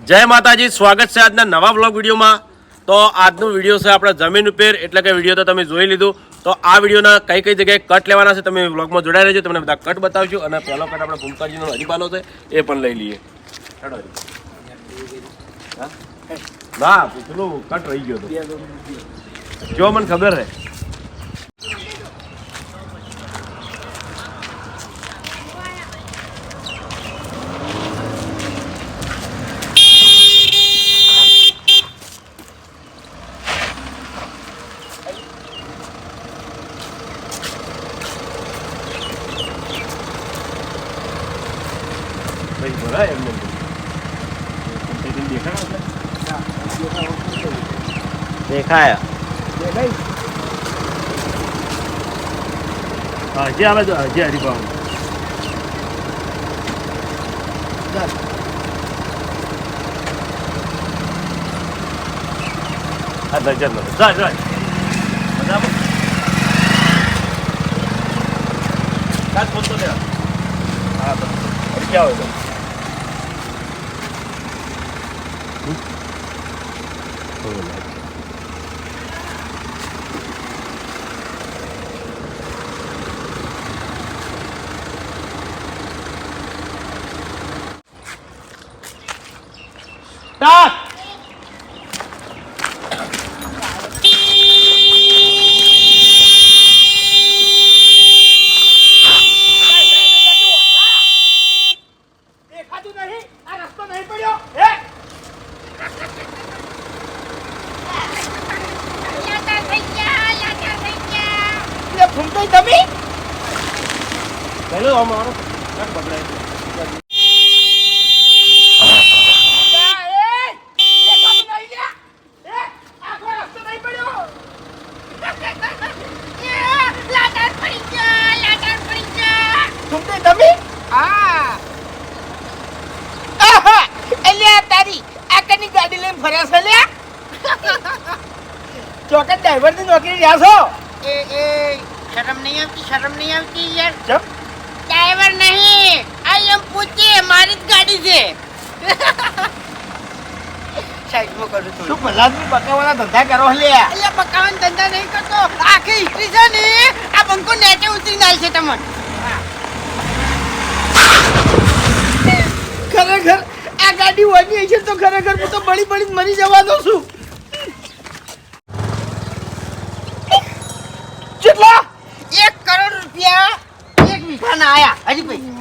જય માતાજી, સ્વાગત છે આજના નવા બ્લોગ વિડીયોમાં। તો આજનો વિડીયો છે આપણા જમીન ઉપર, એટલે કે વિડીયો તો તમે જોઈ લીધું। તો આ વિડીયોના કઈ કઈ જગ્યાએ કટ લેવાના છે તમે બ્લોગમાં જોડાઈ રહેજો, તમને બધા કટ બતાવજો। અને પહેલો કટ આપણે ભૂમકાજીનો હરીબાનો છે એ પણ લઈ લઈએ। ના પેલું કટ રહી ગયો હતો, જો મને ખબર છે। દેખાય હજી આવે તો હજી હરીબાન આ નજર નો જા જા બરાબર કાચ ફોટો લે। હા તો ક્યાં હોય તો Stop! Hello, અમારો કાટ બગડાય છે। ચોકટ ડ્રાઈવર ની નોકરી રહ્યા છો? शर्म नहीं आती यार। चुप। ड्राइवर नहीं, आई एम पूछे हमारी गाड़ी से। साइड में करो तो। તું ભલા આદમી બકાવાના ધંધા કરો લે। अल्लाह बकावन धंधा नहीं करतो। आखिर हिस्ट्री से नहीं, अब हमको नेचे उतरी नाल से तमन। ખરેખર આ ગાડી વાગી છે તો ખરેખર હું તો બળી બળી મરી જવાનો છું। કેટલા? 1 करोड़ रुपया 1 વીઘા ના આયા। હજી ભાઈ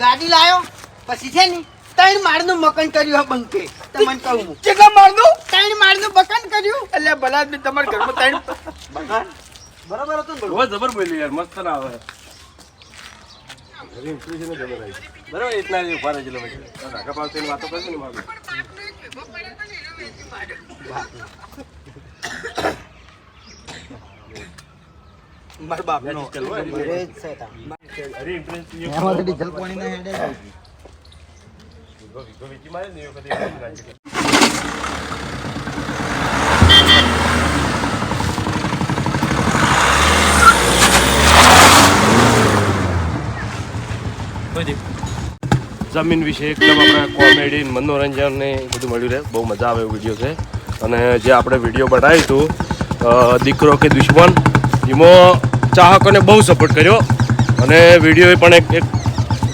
ગાડી લાયો પછી છે ને 3 માળનું મકાન કર્યું આ બંકે। તમને કહું હું કેટલા મારનું? 3 માળનું મકાન કર્યું। અલ્યા ભલા આદમી તમારા ઘરમાં ત્રણ મકાન બરાબર હતું ને? બહુ જબર બોલી યાર, મસ્ત ના આવે ઇમ્પ્રેશન જબર આવી બરાબર। એટલા જ ઉભા રહેજો ભાઈ, આગા પાછળ વાતો કરજો ને મારું મારા બાપ નો અરે ઇમ્પ્રેશન એમાં તો ડીઝલ પાણી ના હેડે વિકી મારે ને વખતે જમીન વિશે એકદમ આપણે કોમેડી મનોરંજન ને બધું મળ્યું રહે, બહુ મજા આવે એવું વિડીયો છે। અને જે આપણે વિડીયો બનાવ્યું હતું દીકરો કે દુશ્મન, એમાં ચાહકોને બહુ સપોર્ટ કર્યો અને વિડીયો પણ એક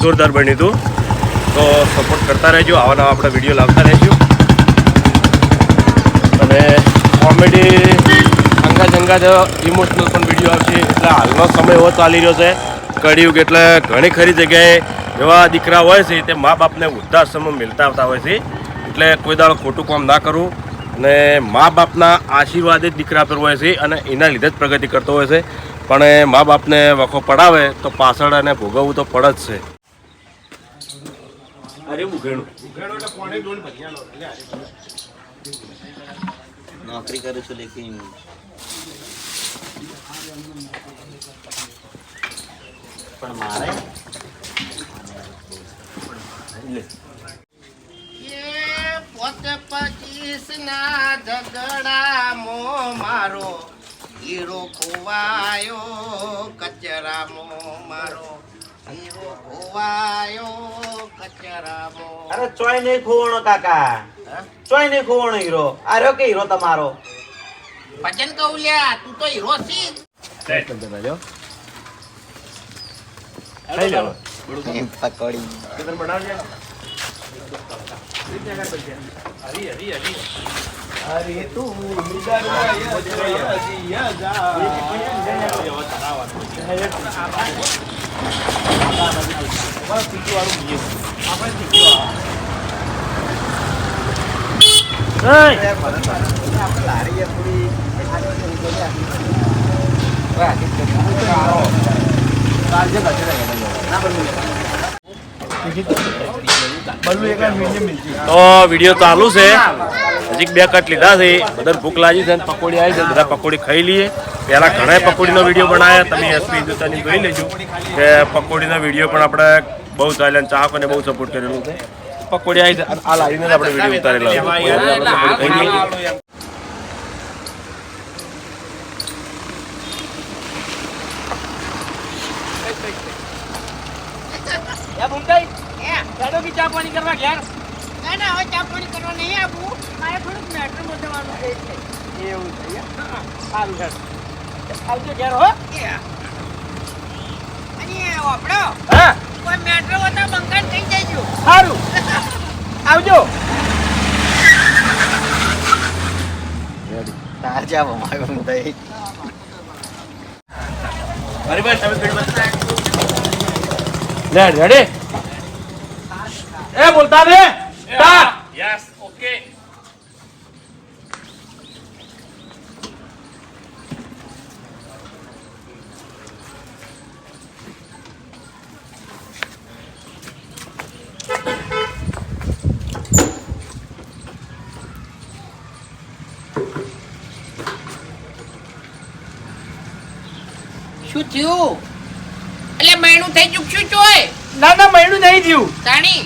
જોરદાર બન્યું હતું। તો સપોર્ટ કરતા રહેજો, આવા નવા આપણે વિડીયો લાવતા રહેજો। અને કોમેડી અંગા ઇમોશનલ પણ વિડીયો આવશે। એટલે હાલનો સમય એવો ચાલી રહ્યો છે કળિયુગ, એટલે ઘણી ખરી જગ્યાએ એવા દીકરા હોય છે તે મા બાપને વૃદ્ધાશ્રમમાં મિલતા આવતા હોય છે। એટલે કોઈ દાડો ખોટું કામ ના કરવું, અને મા બાપના આશીર્વાદ જ દીકરા પર હોય છે અને એના લીધે જ પ્રગતિ કરતો હોય છે। પણ મા બાપને વખો પડાવે તો પાછળ અને ભોગવવું તો પડે જ છે। અરે ઉઘેણું નોકરી કરું છું લેકિન પણ મારે પોતે 25 ના ઝઘડામાં મારો હીરો ખોવાયો કચરામાં મારો હીરો ખોવાયો કચરામાં। અરે ચોય નહીં ખોવાનો કાકા, ચોય નહીં ખોવાનો હીરો આ રહ્યો કે હીરો તમારો ભજન કહું લ્યા તું તો હીરો છી પકોડી અરે તું મિજાજ તો વિડીયો ચાલુ છે, હજી 2 કટ લીધા છે, બધા ભૂખ લાગી છે, પકોડી આવી છે, બધા પકોડી ખાઈ લઈએ. પહેલા ઘણા પકોડીનો વિડીયો બનાવ્યા, તમે એસપી હિન્દુસ્તાની જોઈ લેજો કે પકોડીનો વિડીયો પણ આપણે બહુ ચાલ્યા, ચાહકોને બહુ સપોર્ટ કરેલું છે. પકોડી આવી છે, આ લાવીને જ આપણે વિડીયો ઉતારેલા ખાઈ લઈએ. ચા પાણી કરવા ગયા ના ના હવે ચા પાણી કરવા નહીં આવું મારે થોડુંક મેટ્રોમાં જવાનું છે એટલે. એવું છે સારું છે આવજો ઘેર હો અને વાપડો હા કોઈ મેટ્રો હતા બંકાન થઈ જજો. સારું આવજો તાજા મારું દહીં લે રેડી એ બોલતા ને સ્ટાર્ટ. યસ ઓકે શું થયું એટલે મહિનું થઈ ચૂક્યું ચોય ના ના મહિનું નહીં થયું તાણી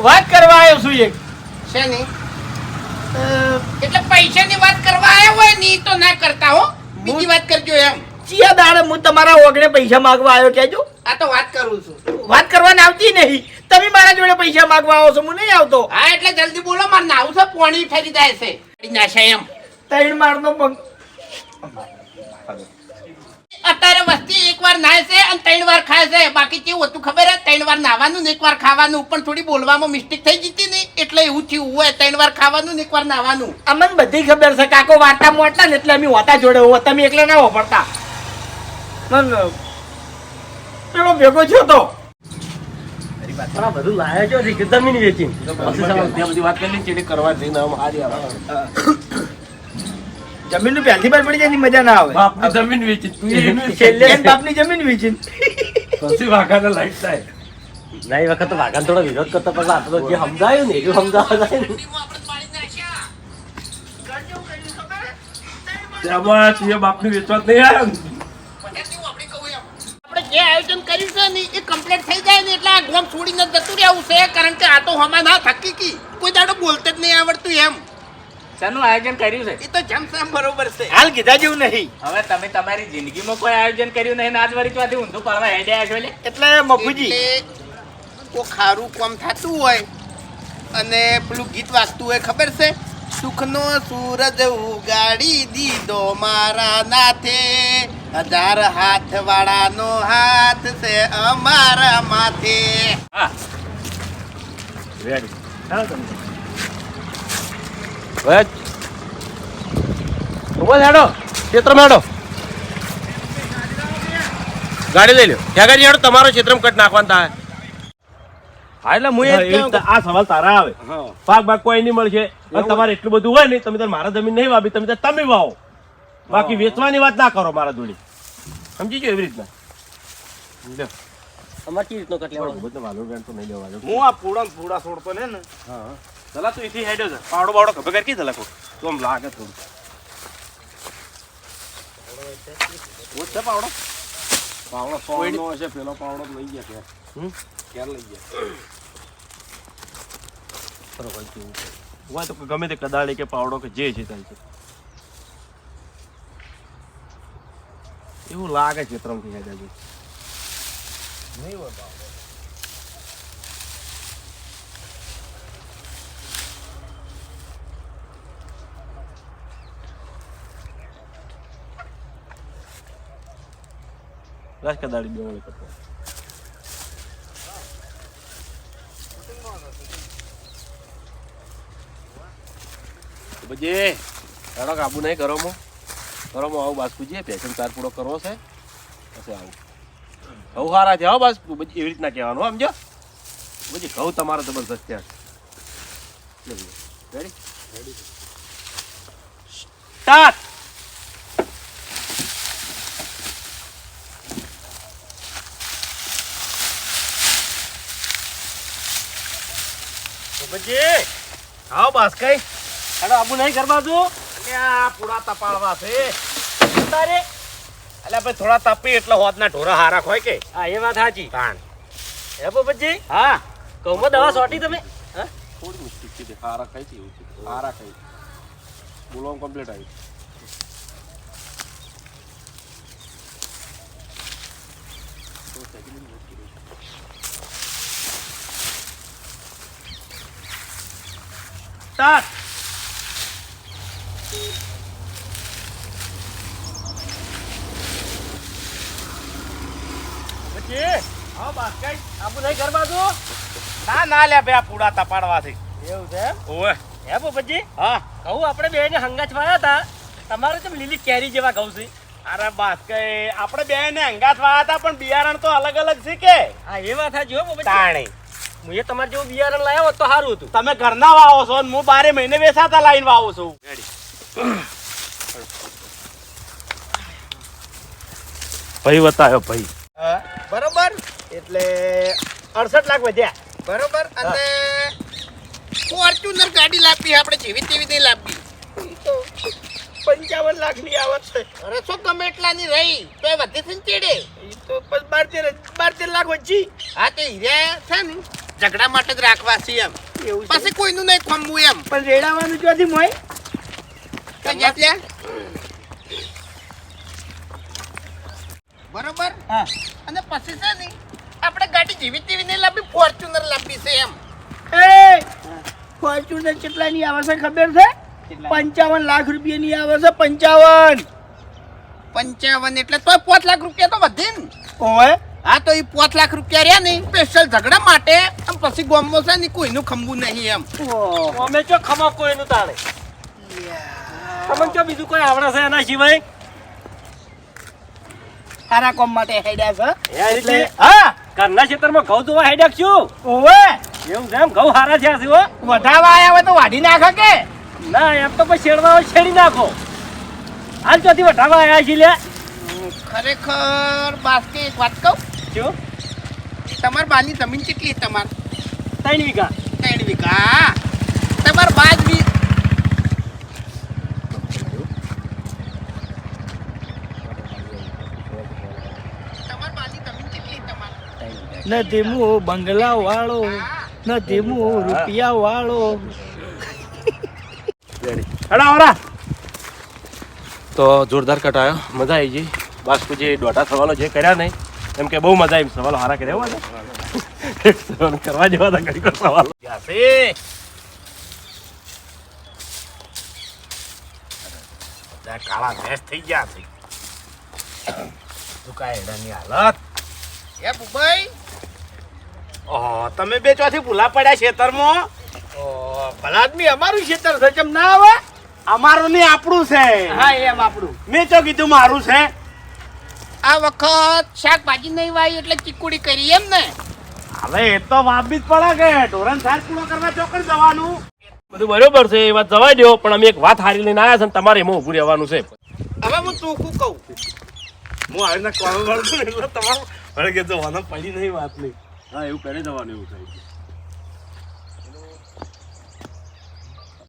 વાત કરવા આવ્યો છું એક છે ને એટલે પૈસાની વાત કરવા આવ્યા હોય ની તો ના કરતા હો બીજી વાત કરજો એમ. ચિયા દાડે હું તમારા ઓગણે પૈસા માંગવા આવ્યો કેજો આ તો વાત કરું છું. વાત કરવાની આવતી નહીં, તમે મારા જોડે પૈસા માંગવા આવો છો, હું નહીં આવતો. હા એટલે જલ્દી બોલો મારે નાવું છે પોણી ફેરી જાય છે નાશે એમ. 3 માળનો બંક અત્યારે વસ્તી એકવાર નાય છે અને 3 વાર ખાય છે. બાકી કેવું હતું ખબર હે? 3 વાર નાવાનું ને 1 વાર ખાવાનું. પણ થોડી બોલવામાં મિસ્ટેક થઈ જતી ને એટલે એવું થયું હોય. 3 વાર ખાવાનું ને 1 વાર નાવાનું. અમને બધી ખબર છે, કાકો વાર્તા મોટા ને એટલે અમે હોતા જોડે હોવા, તમે એકલા ના વાપરતા. પેલો ભેગો થયો તો બધું લાયા છો જમીન વેચી પછી ત્યાં બધી વાત કરી ચેડી કરવા જઈને હારી આવે. જમીન નું પહેલી વાર પડી જાય ની મજા ના આવે. બાપની જમીન વેચી છેલ્લે એને બાપની જમીન વેચી પછી વાઘાને લાઈટ થાય. ના એ વખત તો વાઘાને થોડો વિરોધ કરતો પછી આ તો જે સમજાયું ને એટલું સમજાવવા જાય ને ત્યાંમાં તું એ બાપની વેચવા જ નહીં આવ્યો ને. આપણે જે આયોજન કર્યું છે ને એ કમ્પ્લીટ થઈ જાય ને એટલે આ ગોમ છોડીને જતું રહેવું છે. કારણ કે આ તો હમણાં ના થકી કી કોઈ દાડો બોલતે જ નહીં આવડતું એમ. શાનું આયોજન કર્યું છે? એ તો જેમ તેમ બરોબર છે. હાલ કીધા જેવું નહીં. હવે તમે તમારી જિંદગીમાં કોઈ આયોજન કર્યું નહીં ને આજ વળી ચોથી ઊંધું પાડવા હેડે આવ્યા છો એટલે? એટલે મફુજી એટલે કોઈ ખારું કામ થતું હોય અને પેલું ગીત વાગતું હોય ખબર છે? સુખનો સૂરજ ઉગાડી દીધો મારા નાથે, 1000 હાથ વાળાનો હાથ છે અમારા માથે. રેડી હા તમે બસ ઉભો હેડો ક્ષેત્રમાં હેડો ગાડી લઈ લો ક્યાં ગાડી હેડો તમારો ક્ષેત્રમાં કટ નાખવાનું થાય. હા એટલે હું આ સવાલ તારા આવે પાક બાગ કોઈ નહીં મળશે અને તમારે એટલું બધું હોય ને તમે તાર મારા જમીન નહીં વાવી તમે વાવો, બાકી વેચવાની વાત ના કરો મારા જોડે, સમજી ગયો એવી રીતના. અમારે કેવી રીતનો કટ લેવાનો બધું વાલો ગ્રાન્ડ તો નહીં લેવાનો. હું આ પૂડા છોડતો ને હા ચલા તું એથી હેડ્યો છે પાવડો બાવડો ખભે કરી દે લખો તો આમ લાગે થોડું ઓછા પાવડો પાવડો 100 નો હશે પેલો પાવડો લઈ ગયા ક્યાં લઈ ગયા બરોબર કેવું હોય તો ગમે તે કદાળી કે પાવડો કે જે છે થાય છે એવું લાગે છે ત્રણથી હેડ્યા નહીં હોય પાવડો. રાજ કદાડી બેવળી કરતો પછી હેડો કાબુ નહીં ઘરોમાં આવું બાસ્કુજી પેશન ચાર પૂરો કરવો છે પછી આવું ઘઉં સારા છે હો બસ પછી એવી રીતના કહેવાનું સમજો પછી ઘઉં તમારે જબરદસ્ત ત્યાં રેડી સ્ટાર્ટ પછી આવો બસ કઈ હેડો આબુ નહીં કરવા દો અને આ પૂરા તપાડવા છે તારે એટલે ભાઈ થોડા તપી એટલે હોદના ઢોરા હારા હોય કે હા એ વાત સાચી તાણ હે બાપજી હા કહું દવા સોટી તમે હા થોડી મિસ્ટેક છે હારા ખાઈ છે એવું છે હારા ખાઈ બોલો કમ્પ્લીટ આવી સ્ટાર્ટ હા બસ કઈ આબુ નહીં કરવા દો ના લે બે પૂડા તપાડવાથી એવું છે ઓએ હે બાપજી હા કહું આપણે બે ને હંગાત વાયા હતા તમારે કેમ લીલી કેરી જેવા ઘઉં છે અરે બસ કઈ આપણે બે ને હંગાત વાયા હતા પણ બિયારણ તો અલગ અલગ છે કે હા એ વાત સાચી હો બાપજી તાણે હું એ તમારે જેવું બિયારણ લાવ્યો હોત તો સારું હતું તમે ઘરના વાવો છો હું 12 મહિને વેચાતા લાઈન વાવો છું ભાઈ બતાવ્યો ભાઈ બરોબર એટલે 68 લાખ વધ્યા બરોબર અને ફોર્ચ્યુનર ગાડી લાવવી આપણે જેવી તેવી નહીં લાવવી 55 લાખની આવત છે અરે શું ગમે એટલાની રહી તો એ વધી છે ને ચેડે એ તો બસ 12 લાખ વચ્ચી હા તે હીરા છે ને ઝઘડા માટે જ રાખવા છે એમ એવું છે પછી કોઈનું નહીં ખમવું એમ પણ રેડાવાનું જોથી મોય એટલે બરોબર હા અને પછી છે ને આપણે ગાડી જેવી તેવી નહીં લાવવી ફોર્ચ્યુનર લાવવી છે એમ એ ફોર્ચ્યુનર કેટલાની આવે છે ખબર છે 55 લાખ રૂપિયાની આવે છે 55 એટલે તો 5 લાખ રૂપિયા તો વધે ને ઓય હા તો એ 5 લાખ રૂપિયા રહ્યા ને સ્પેશિયલ ઝઘડા માટે આમ પછી ગોમમાં છે ને કોઈનું ખંભું નહીં એમ અમે જો ખમો કોઈનું તાળે તમને જો બીજું કોઈ આવડે છે એના સિવાય સારા કામ માટે હેડ્યા છે એટલે હા ઘરના ખેતરમાં ઘઉં જોવા હેડ્યા છું ઓવે એવું છે એમ ઘઉં હારા થયા છે હો વધાવા આયા હોય તો વાઢી નાખે કે ના એમ તો કોઈ શેડવા હોય છેડી નાખો હાલ ચોથી વટાવા આવ્યા છે લે ખરેખર બાસ્કે એક વાત કહું શું તમાર બાની જમીન કેટલી તમાર 3 વીઘા 3 વીઘા તમાર બાદ બી તમાર બાની જમીન કેટલી તમાર નથી હું બંગલા વાળો નથી હું રૂપિયા વાળો તો જોરદાર કટ આવ્યો મજા આવી ગઈ બાસ્કુજી દોઢા સવાલો જે કર્યા નહીં એમ કે બહુ મજા આવી સવાલો હારા કર્યા હોય ને કરવા જેવા હતા ઘડી વાર સવાલો કાળા ભેંસ થઈ ગયા છે દુકાયડાની હાલત એ બુબાઈ ઓહો તમે બે ચોથી ભૂલા પડ્યા ખેતરમાં ભલા આદમી અમારું ખેતર છે કેમ ના આવે અમારું નહીં આપણું છે હા એમ આપણું મેં તો કીધું મારું છે આ વખત શાકભાજી નહીં વાવી એટલે ચીકુડી કરી એમ ને હવે એ તો વાપી જ પડે કે ઢોરણ સાર પૂરો કરવા ચોકડ જવાનું બધું બરોબર છે એ વાત જવા દો પણ અમે એક વાત હારી લઈને આવ્યા છે ને તમારે એમાં ઊભું રહેવાનું છે હવે હું ચોખ્ખું કહું હું આવી ના કોલ મળતું એટલે તમારું હવે કે જવાના પડી નહીં વાત નહીં હા એવું પહેલે જવાનું એવું થાય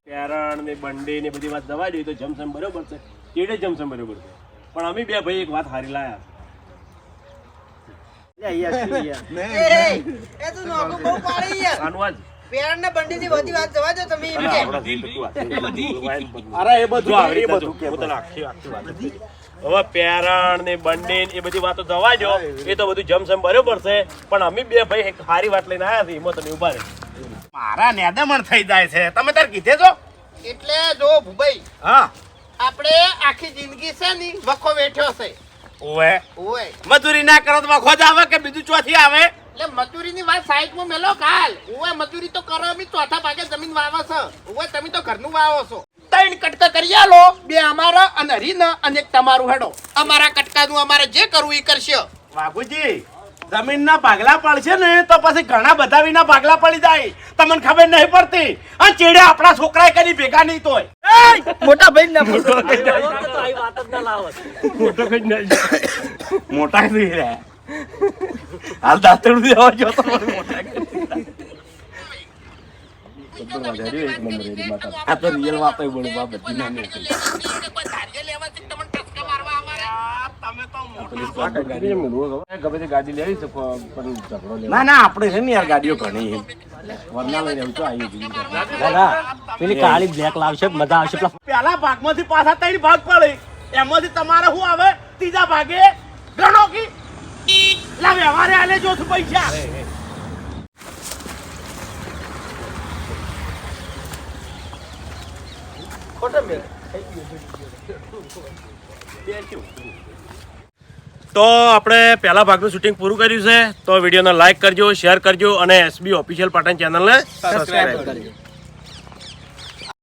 કેરણ ને બંડી ને બધી વાત જવા દઈએ તો જમસમ બરોબર છે ચીડે જમસમ બરોબર છે પણ અમે બે ભાઈ એક વાત હારી લાયા આનું આજ અરે એ બધું હું તને આખી વાત કરી. હવે પેરણ ને બંડી એ બધી વાતો જવા દો એ તો બધું જમસમ બરોબર છે પણ અમે બે ભાઈ એક સારી વાત લઈને આવ્યા છીએ એમાં તમે ઉભા રહે મારા નેદામણ થઈ જાય છે તમે તાર કીધે છો એટલે જો ભુભાઈ હા આપણે આખી જિંદગી છે ને વખો વેઠ્યો છે ઓવે ઓય મજૂરી ના કરો તો વખો જ આવે કે બીજું ચોથી આવે એટલે મજૂરીની વાત સાઈડમાં મેલો કાલ ઓય મજૂરી તો કરો અમે ચોથા ભાગે જમીન વાવો છો ઓય તમે તો ઘરનું વાવો છો 3 કટકા કરી આલો 2 અમારા અને હરીના અને 1 તમારું હેડો અમારા કટકાનું અમારે જે કરવું એ કરશે વાઘુજી જમીનના ભાગલા પડશે ને તો પછી ઘણા બધા વિના ભાગલા પડી જાય તમને ખબર નહીં પડતી આ ચેડે આપણા છોકરાએ કદી ભેગા નહીં તોય મોટા ભાઈ ના મોટો કઈ નહીં મોટા નહીં રે હાલ દાંતડું દેવા જો તો મોટા આ તો રિયલ વાતો બોલું બા બધી ના નહીં ગાડી લેવી છે પણ ઝઘડો ના ના આપણે છે ને યાર ગાડીઓ ઘણી વરના લઈ રહ્યું તો આવી પેલી કાળી બ્લેક લાવશે મજા આવશે પેલા ભાગમાંથી પાછા 3 ભાગ પડે એમાંથી તમારે શું આવે ત્રીજા ભાગે ગણો કી લા વ્યવહારે આલે જો છું પૈસા તો આપણે પહેલા ભાગનું શૂટિંગ પૂરું કર્યું છે તો વિડીયોને લાઈક કરજો શેર કરજો અને એસબી ઓફિશિયલ પાટણ ચેનલને સબસ્ક્રાઇબ કરજો